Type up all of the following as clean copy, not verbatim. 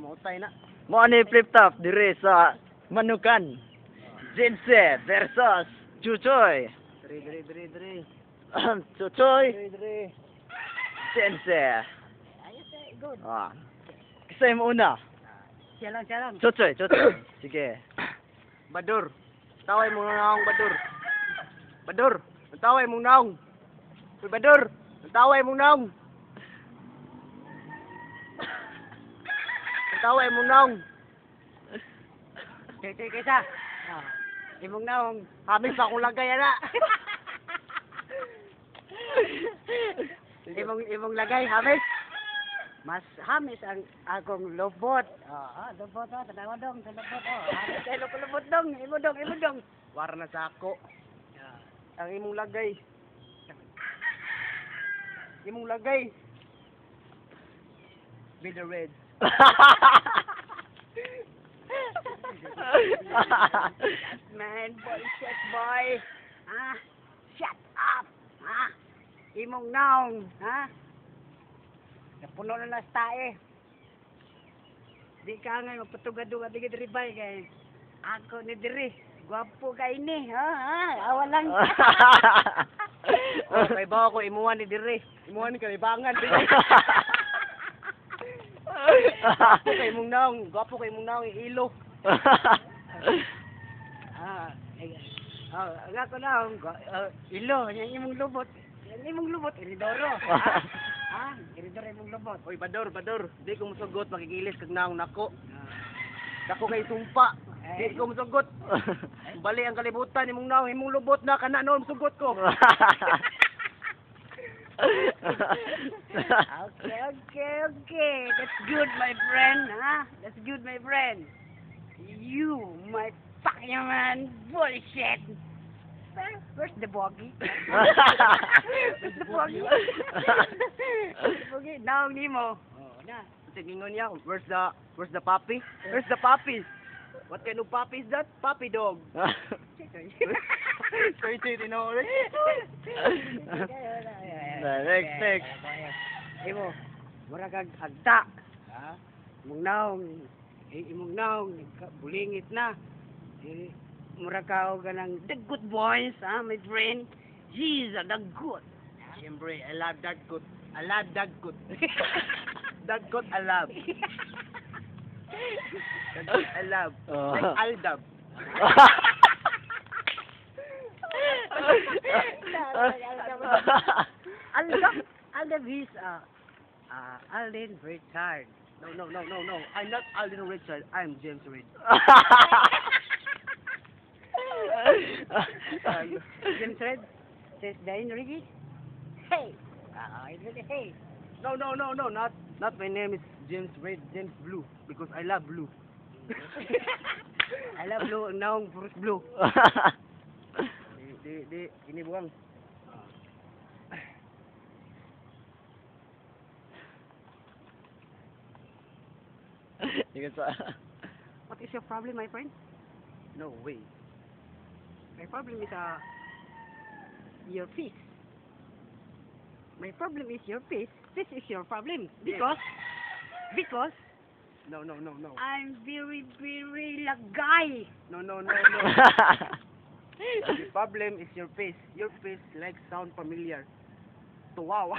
Mautay na. Mo ani flip top dire sa Manukan. Jinse versus Chuchoy. Dre. Chuchoy, Dre. Jinse. Ayos eh, good. Kasi mo una. Siya lang. Chuchoy. Sige. Badur. Taway mo naong Badur. Badur. Taway mo naong. Uy, Badur. Taway mo naong. Taway mo naong. Kaysa. Imong naong. Hamis pa akong lagay na. Imong lagay, hamis. Mas hamis ang akong lobot. Lobot tanawa dong, sa lobot. Hamis kay lobot dong, imo dong. Wara na sa ako. Ang imong lagay. Be the red. Man, bullshit boy. Shut up. Imong naong, napuno na nas tae. Di ka nga magpatugad-tugad digid ribay kay ako ni diri. Gwapo kay ni, awan lang. Kay ba ako imuwan ni diri. Imuwan ni kalibangan diri. Gwapo kay mong naong ilo. Nga ko naong ilo, yan imong lubot. Iridoro. Iridoro imong lubot. Oy, Bador. Di ko musugot, makikilis kag naong nako. Dako kay sumpa. Di ko musugot. Bali ang kalibutan imong naong imong lubot na kana noon musugot ko. Okay. That's good, my friend. That's good, my friend. You, my fucking man, bullshit. Where's the bogey? Where's the bogey? Naong nimo. Na. Tingingon niya, where's the puppy? Where's the puppy? What kind of puppy is that? Puppy dog. Next. Imo, mura kag agta. Imong naong, bulingit na. Mura ka og ganang the good boys, my friend. Jeez, the good. Siyempre, I love that good. Daggot, I love. Daggot, I love. Like Aldab. Aldab is Alden Richard. No. I'm not Alden Richard. I'm James Reid. James Reid says Dain Ricky. Hey. Hey. No. Not my name is James Reid. James Blue because I love blue. I love blue. Now Bruce Blue. Di ini buang. What is your problem, my friend? No way. My problem is your face. My problem is your face. This is your problem because no. I'm very lagay. No. The problem is your face. Your face like sound familiar. So wow.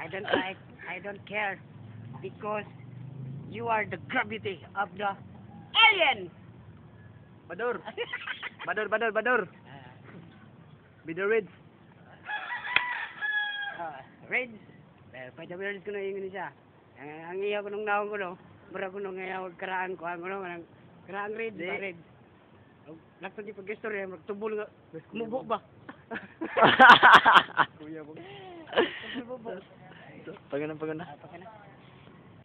I don't care because you are the gravity of the alien. Badur. Be the Reds. Reds. Pada Reds ko na yung siya. Ang iya ko nung naong ko no. Mura ko nung ngayon karaan ko. Ang karaan Reds. Reds. Laksan di pag-story. Magtubol nga. Kumubo ba? Kuya mo. Pagana.